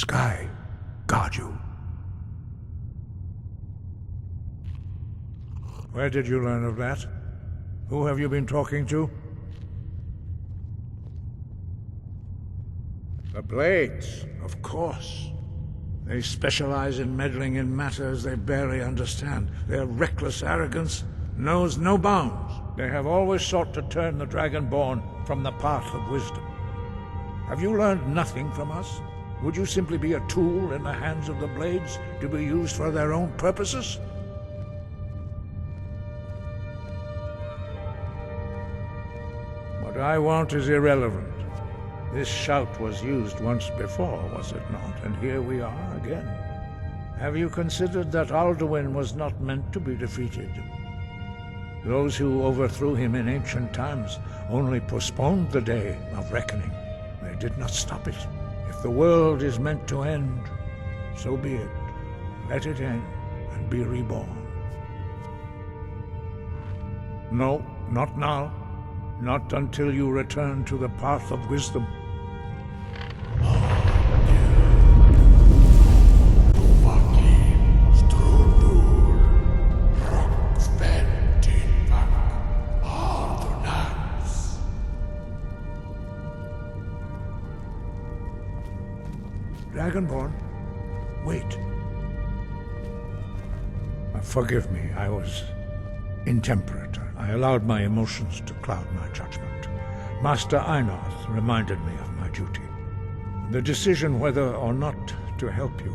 sky guard you. Where did you learn of that? Who have you been talking to? The Blades, of course. They specialize in meddling in matters they barely understand. Their reckless arrogance knows no bounds. They have always sought to turn the Dragonborn from the path of wisdom. Have you learned nothing from us? Would you simply be a tool in the hands of the Blades to be used for their own purposes? What I want is irrelevant. This shout was used once before, was it not? And here we are again. Have you considered that Alduin was not meant to be defeated? Those who overthrew him in ancient times only postponed the day of reckoning. They did not stop it. If the world is meant to end, so be it. Let it end and be reborn. No, not now. Not until you return to the path of wisdom. Dragonborn, wait. Forgive me, I was intemperate. I allowed my emotions to cloud my judgment. Master Einarth reminded me of my duty. The decision whether or not to help you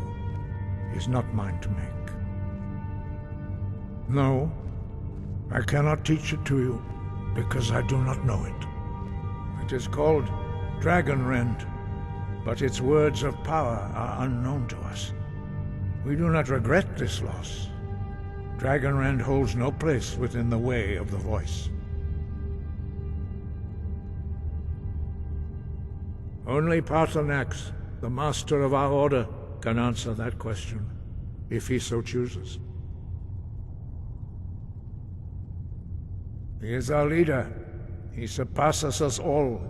is not mine to make. No, I cannot teach it to you because I do not know it. It is called dragonrend, but its words of power are unknown to us. We do not regret this loss. Dragonrend holds no place within the way of the voice. Only Parthunax, the master of our order, can answer that question, if he so chooses. He is our leader. He surpasses us all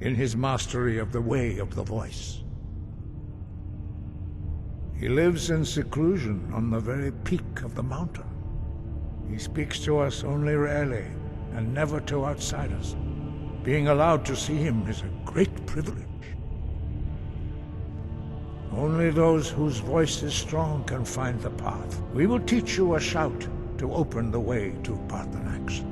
in his mastery of the way of the voice. He lives in seclusion on the very peak of the mountain. He speaks to us only rarely, and never to outsiders. Being allowed to see him is a great privilege. Only those whose voice is strong can find the path. We will teach you a shout to open the way to Parthunax.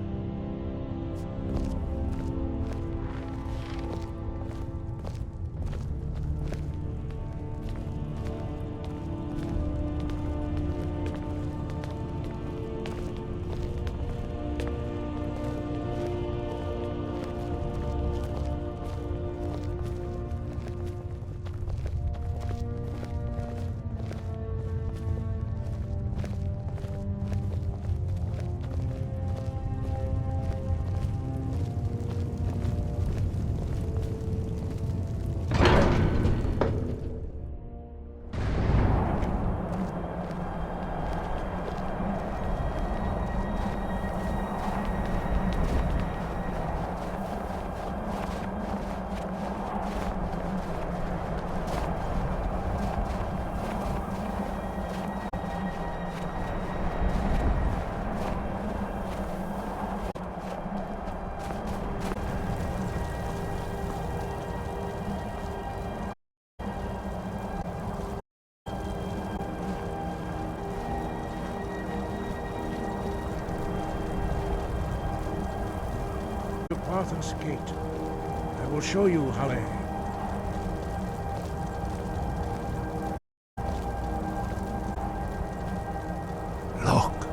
Parthen's gate. I will show you, Halle. Look.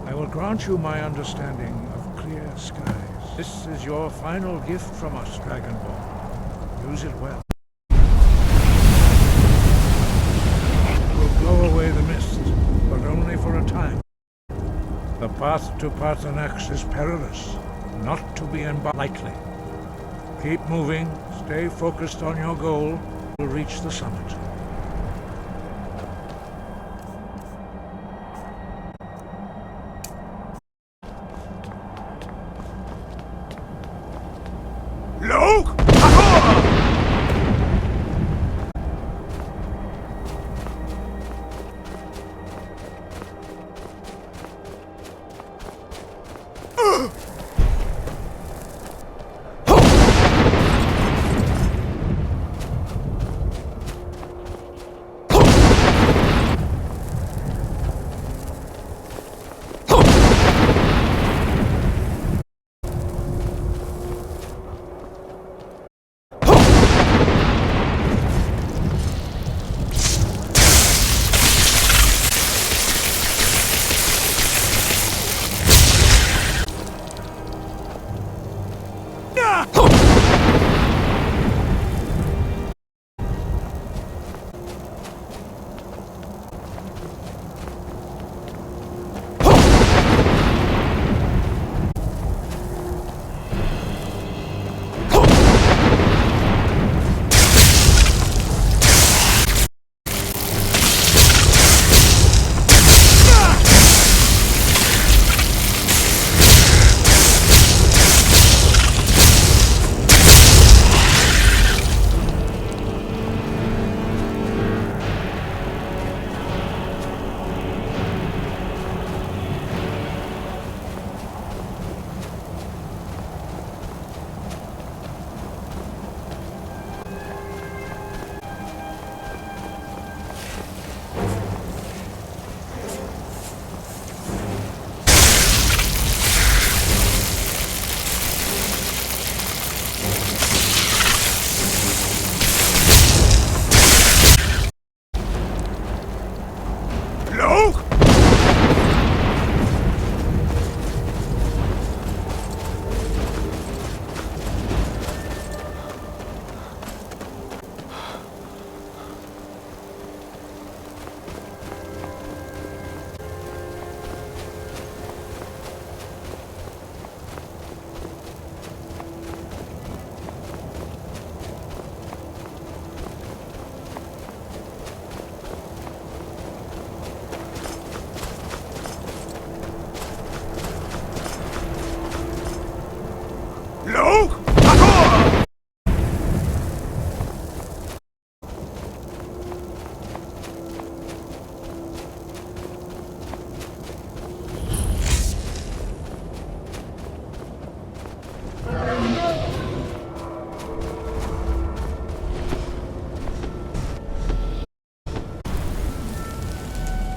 I will grant you my understanding of clear skies. This is your final gift from us, Dragonborn. Use it well. It will blow away the mist, but only for a time. The path to Parthunax is perilous, not to be embarked lightly. Keep moving, stay focused on your goal, you'll reach the summit.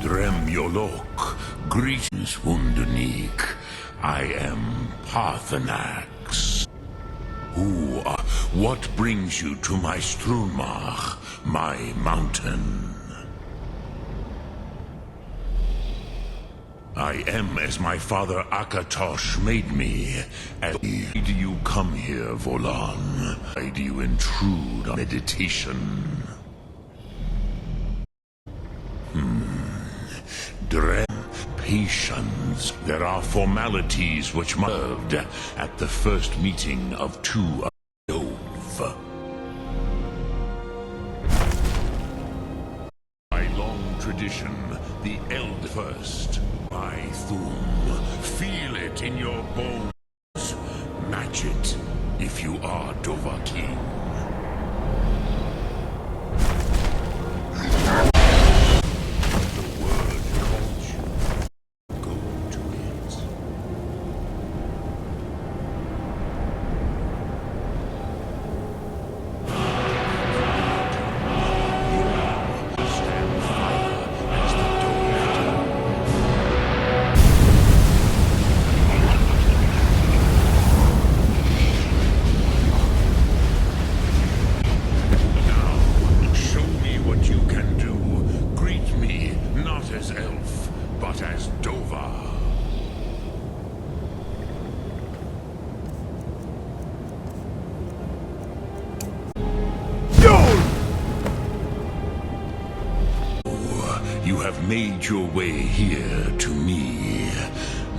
Drem Yolok, greetings, Wundernik. I am Parthunax. What brings you to my Strunmach, my mountain? I am as my father Akatosh made me. Why do you come here, Volan? Why do you intrude on meditation? Patience. There are formalities which served at the first meeting of two Dove. By long tradition, the Eld first. By Thum, feel it in your bones. Match it if you are Dovahkiin. You have made your way here to me.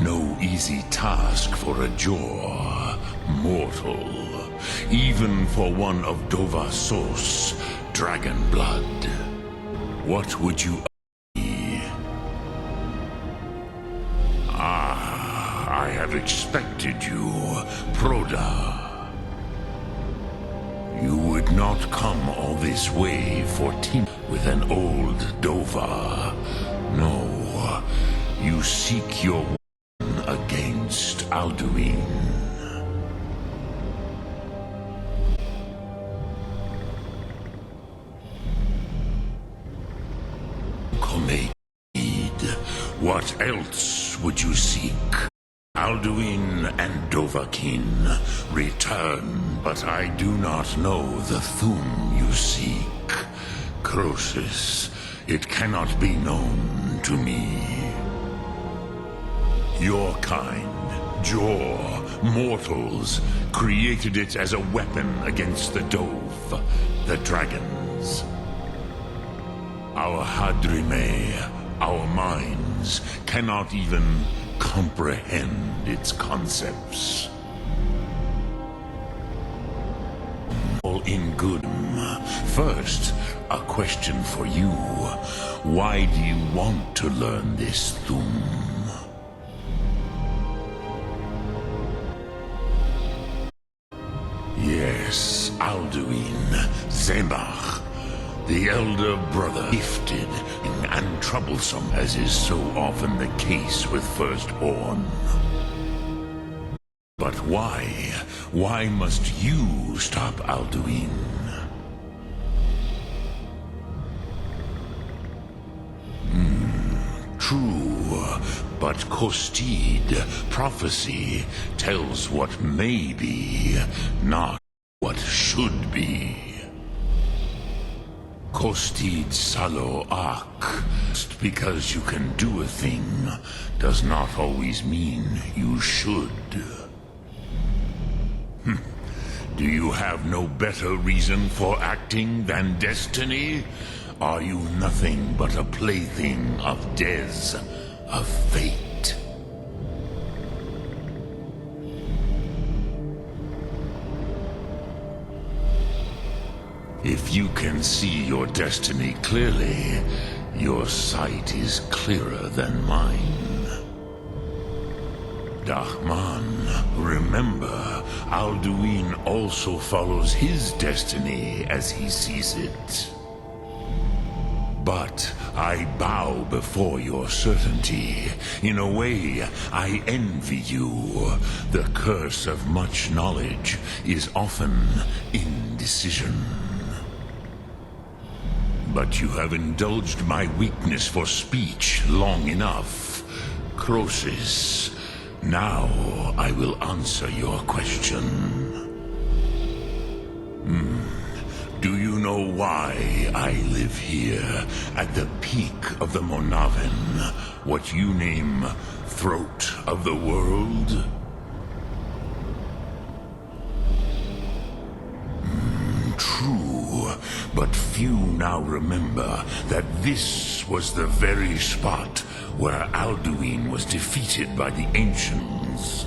No easy task for a jaw, mortal. Even for one of Dovasos, dragon blood. What would you be? I have expected you, Proda. You would not come all this way for team with an old Dova. No, you seek your one against Alduin. Komeid, what else would you seek? Alduin and Dovahkiin return, but I do not know the Thum you seek. Croesus, it cannot be known to me. Your kind, Jaw, mortals, created it as a weapon against the Dove, the dragons. Our Hadrime, our minds, cannot even comprehend its concepts. All in good. First, a question for you. Why do you want to learn this Thum? Yes, Alduin, Zemach, the elder brother, gifted and troublesome, as is so often the case with firstborn. But why? Why must you stop Alduin? True, but Kostid, prophecy, tells what may be, not what should be. Kostid Salo Ak. Just because you can do a thing does not always mean you should. Do you have no better reason for acting than destiny? Are you nothing but a plaything of Dez, of fate? If you can see your destiny clearly, your sight is clearer than mine. Dahman, remember, Alduin also follows his destiny as he sees it. But I bow before your certainty. In a way, I envy you. The curse of much knowledge is often indecision. But you have indulged my weakness for speech long enough. Croesus, now I will answer your question. Do you know why I live here, at the peak of the Monaven, what you name Throat of the World? True, but few now remember that this was the very spot where Alduin was defeated by the Ancients.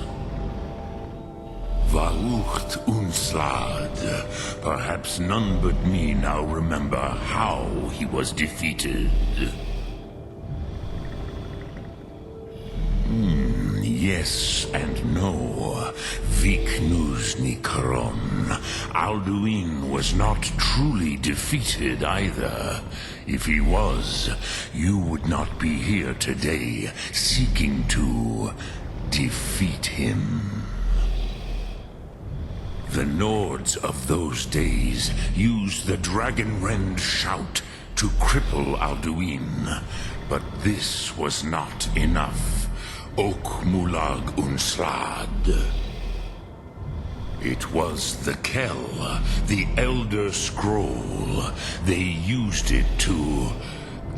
Vaucht Unslad. Perhaps none but me now remember how he was defeated. Yes and no. Vik Nuzny Karon. Alduin was not truly defeated either. If he was, you would not be here today seeking to defeat him. The Nords of those days used the dragonrend shout to cripple Alduin, but this was not enough. Ok Mulag Unslad. It was the Kell, the Elder Scroll. They used it to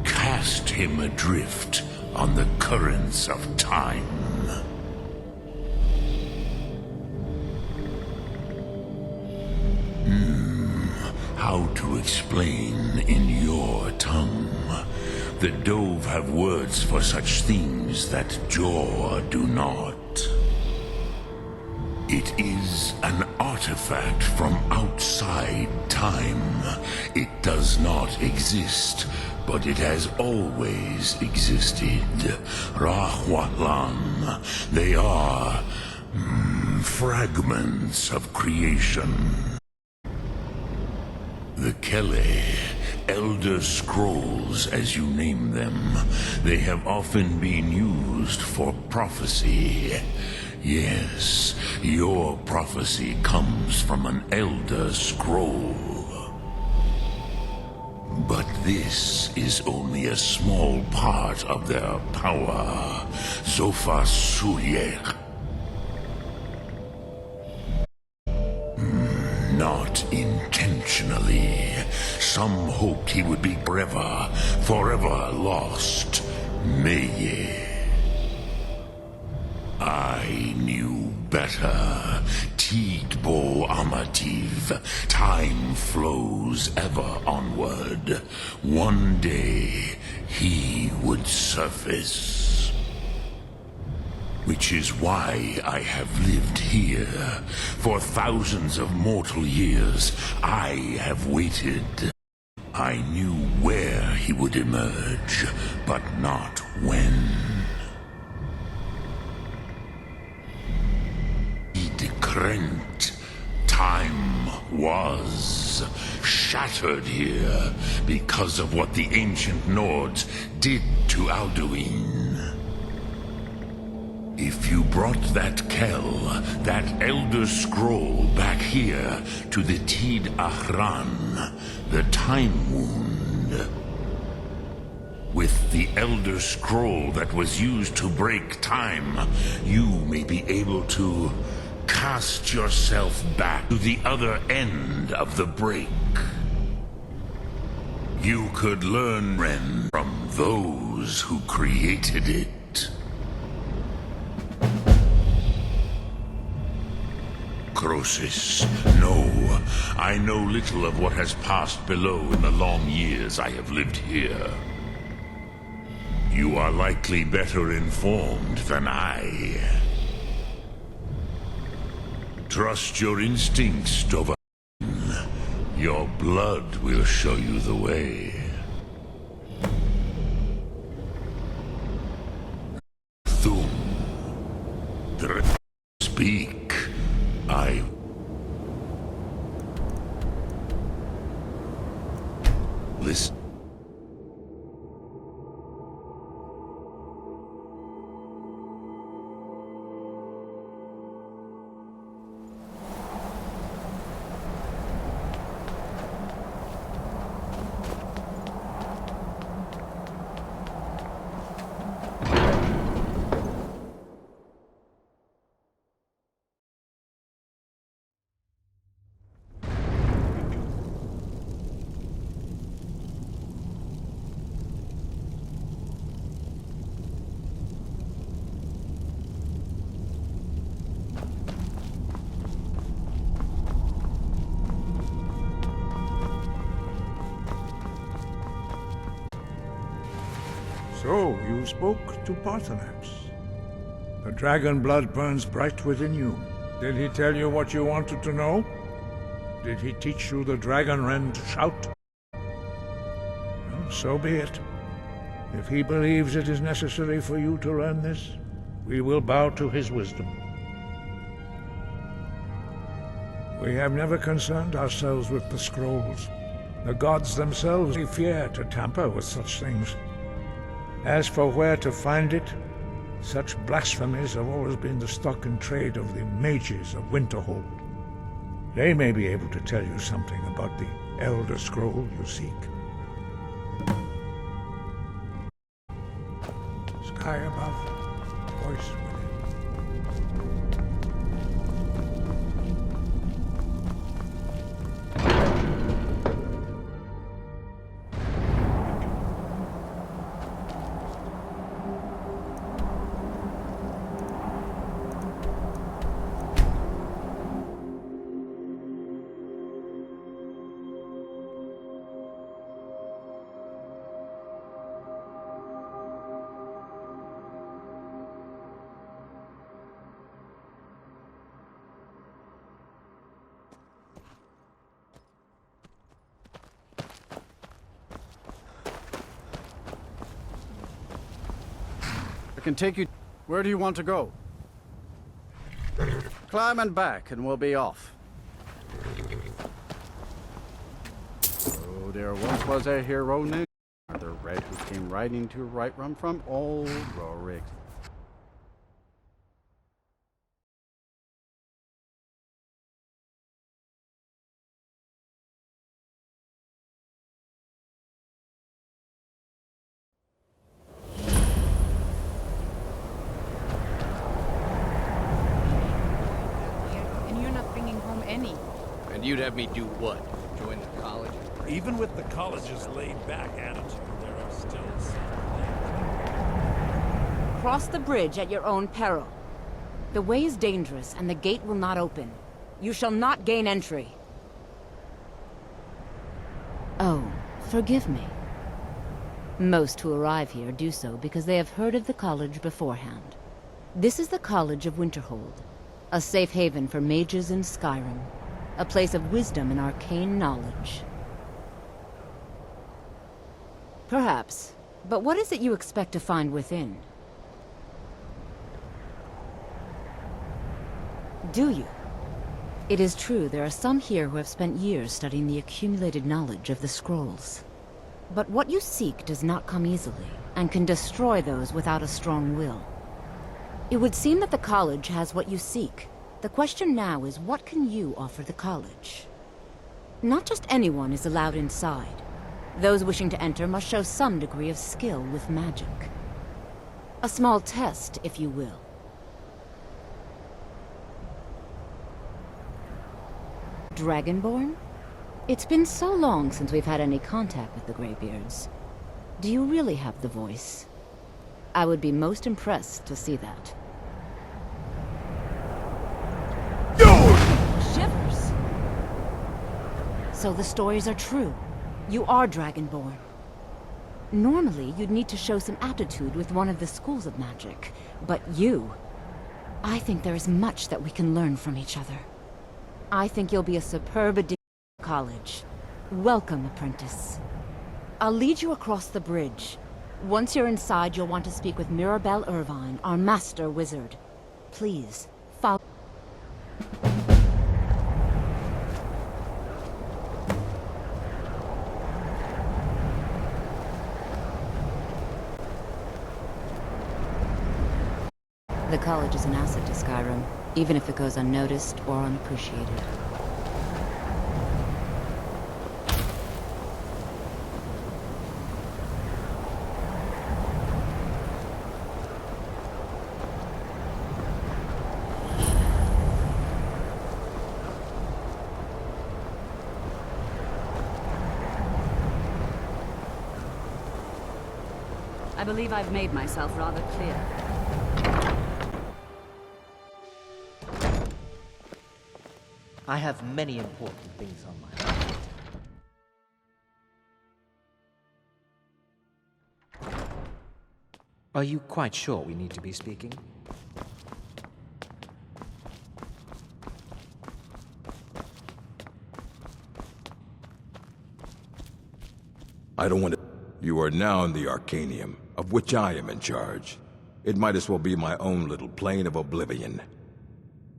cast him adrift on the currents of time. How to explain in your tongue? The Dove have words for such things that Jor do not. It is an artifact from outside time. It does not exist, but it has always existed. Rahwatlan. They are fragments of creation. The Kele, Elder Scrolls as you name them, they have often been used for prophecy. Yes, your prophecy comes from an Elder Scroll. But this is only a small part of their power. Zofa Suyek. Not intentionally. Some hoped he would be forever lost. Meye. I knew better. Tidbo Amativ. Time flows ever onward. One day, he would surface. Which is why I have lived here. For thousands of mortal years, I have waited. I knew where he would emerge, but not when. Krent. Time was shattered here because of what the ancient Nords did to Alduin. If you brought that Kell, that Elder Scroll back here to the Tid Ahran, the Time Wound, with the Elder Scroll that was used to break time, you may be able to cast yourself back to the other end of the break. You could learn Ren from those who created it. Croesus, no. I know little of what has passed below in the long years I have lived here. You are likely better informed than I. Trust your instincts, Dova. Your blood will show you the way. Thum. Speak. I... Listen. So, you spoke to Parthunax. The dragon blood burns bright within you. Did he tell you what you wanted to know? Did he teach you the dragonrend shout? Well, so be it. If he believes it is necessary for you to learn this, we will bow to his wisdom. We have never concerned ourselves with the scrolls. The gods themselves fear to tamper with such things. As for where to find it, such blasphemies have always been the stock and trade of the mages of Winterhold. They may be able to tell you something about the Elder Scroll you seek. Sky above, voice within. I can take you... Where do you want to go? Climb and back, and we'll be off. Oh, there once was a hero named the Red who came riding to right run from old Rorik. And you'd have me do what? Join the college? Even with the college's laid-back attitude, there are still some things. Cross the bridge at your own peril. The way is dangerous, and the gate will not open. You shall not gain entry. Oh, forgive me. Most who arrive here do so because they have heard of the college beforehand. This is the College of Winterhold, a safe haven for mages in Skyrim. A place of wisdom and arcane knowledge. Perhaps. But what is it you expect to find within? Do you? It is true there are some here who have spent years studying the accumulated knowledge of the scrolls. But what you seek does not come easily, and can destroy those without a strong will. It would seem that the college has what you seek. The question now is, what can you offer the college? Not just anyone is allowed inside. Those wishing to enter must show some degree of skill with magic. A small test, if you will. Dragonborn? It's been so long since we've had any contact with the Greybeards. Do you really have the voice? I would be most impressed to see that. Shivers! So the stories are true. You are Dragonborn. Normally, you'd need to show some aptitude with one of the schools of magic. But you... I think there is much that we can learn from each other. I think you'll be a superb addition to college. Welcome, apprentice. I'll lead you across the bridge. Once you're inside, you'll want to speak with Mirabelle Irvine, our master wizard. Please, follow... The college is an asset to Skyrim, even if it goes unnoticed or unappreciated. I believe I've made myself rather clear. I have many important things on my mind. Are you quite sure we need to be speaking? I don't want to... You are now in the Arcanium, of which I am in charge. It might as well be my own little plane of oblivion.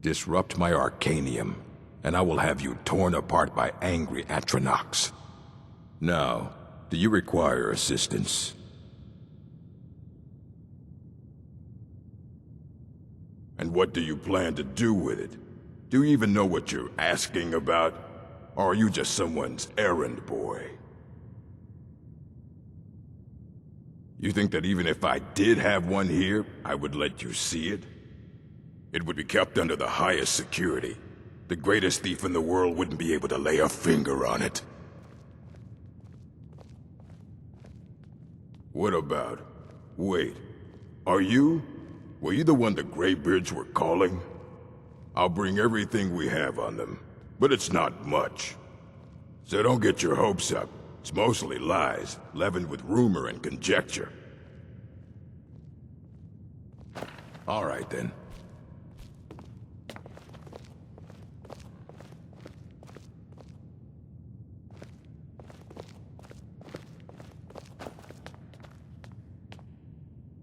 Disrupt my Arcanium, and I will have you torn apart by angry Parthunax. Now, do you require assistance? And what do you plan to do with it? Do you even know what you're asking about? Or are you just someone's errand boy? You think that even if I did have one here, I would let you see it? It would be kept under the highest security. The greatest thief in the world wouldn't be able to lay a finger on it. What about... Wait, are you... Were you the one the Greybeards were calling? I'll bring everything we have on them, but it's not much. So don't get your hopes up. It's mostly lies, leavened with rumor and conjecture. All right, then.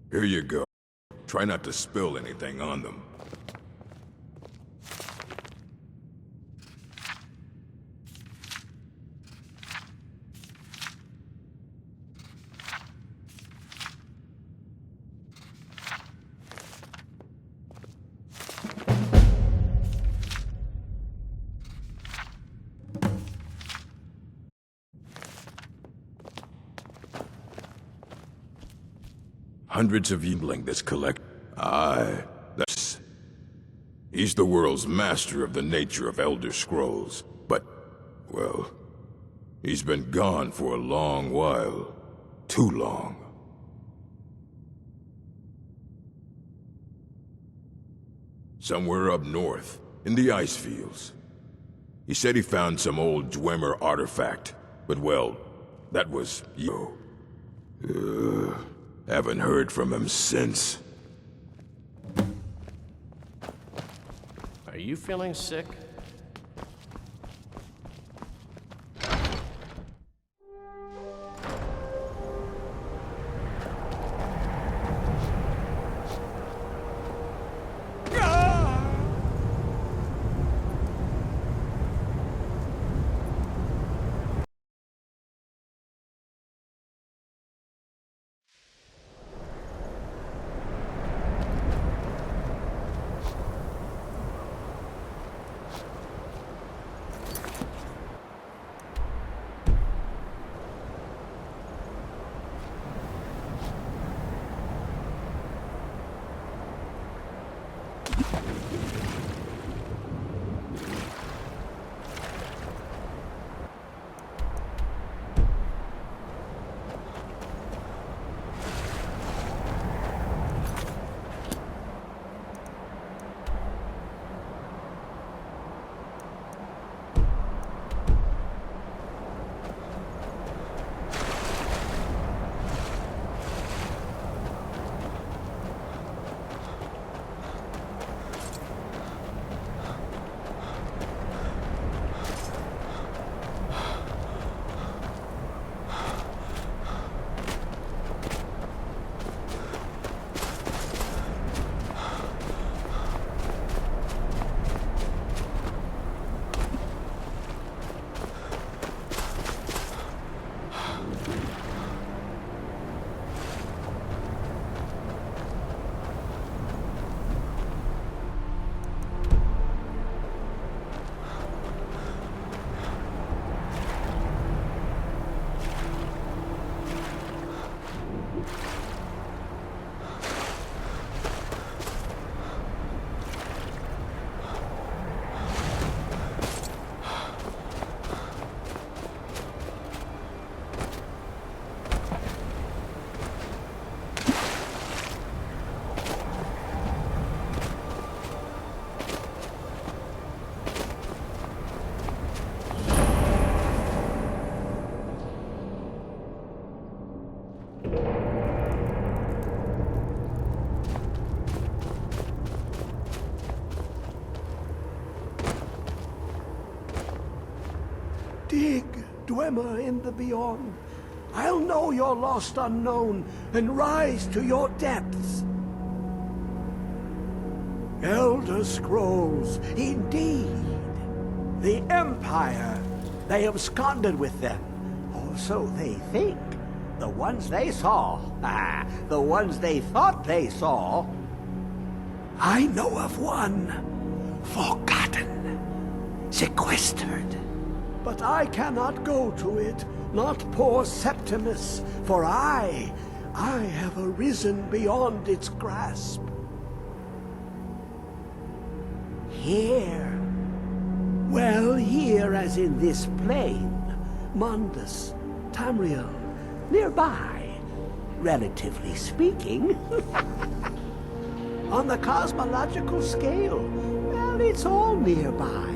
Here you go. Try not to spill anything on them. Hundreds of Yingling this collect. Aye, that's... He's the world's master of the nature of Elder Scrolls. But, well, he's been gone for a long while. Too long. Somewhere up north, in the ice fields. He said he found some old Dwemer artifact, but well, that was... Haven't heard from him since. Are you feeling sick? Dwemer in the beyond. I'll know your lost unknown and rise to your depths. Elder Scrolls, indeed. The Empire. They absconded with them. Or so they think. The ones they saw. The ones they thought they saw. I know of one. Forgotten. Sequestered. But I cannot go to it, not poor Septimus, for I have arisen beyond its grasp. Here. Well, here as in this plain. Mundus, Tamriel, nearby, relatively speaking. On the cosmological scale, well, it's all nearby.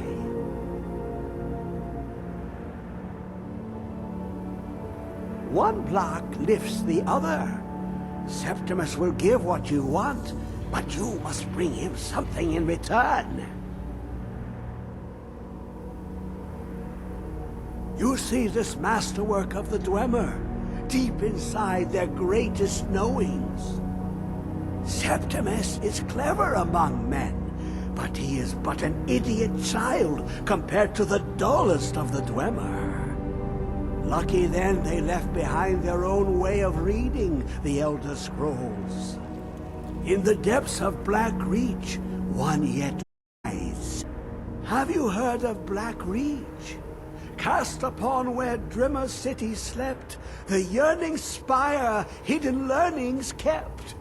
One block lifts the other. Septimus will give what you want, but you must bring him something in return. You see this masterwork of the Dwemer, deep inside their greatest knowings. Septimus is clever among men, but he is but an idiot child compared to the dullest of the Dwemer. Lucky then they left behind their own way of reading the Elder Scrolls. In the depths of Blackreach, one yet lies. Have you heard of Blackreach? Cast upon where Drimmer city slept, the yearning spire hidden learnings kept.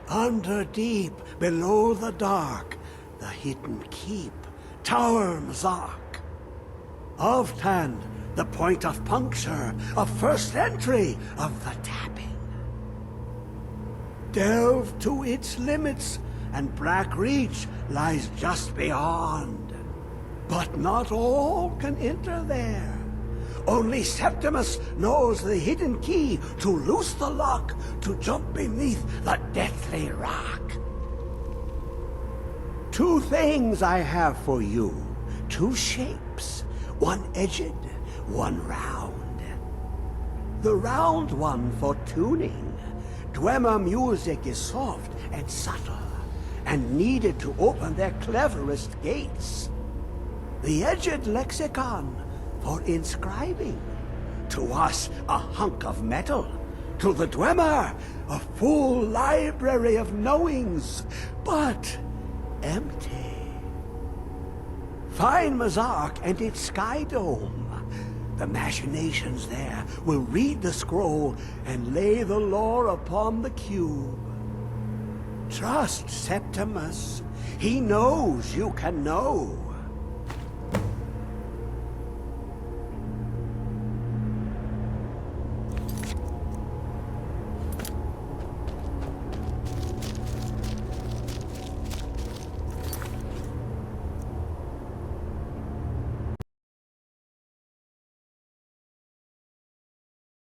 Under deep, below the dark, the hidden keep, Tower Mzark. Oft-hand, the point of puncture, of first entry, of the tapping. Delve to its limits, and Blackreach lies just beyond. But not all can enter there. Only Septimus knows the hidden key to loose the lock, to jump beneath the deathly rock. Two things I have for you, two shapes, one edged, one round. The round one for tuning. Dwemer music is soft and subtle, and needed to open their cleverest gates. The edged lexicon for inscribing. To us, a hunk of metal. To the Dwemer, a full library of knowings, but empty. Find Mzark and its sky dome. The machinations there will read the scroll and lay the lore upon the cube. Trust Septimus. He knows you can know.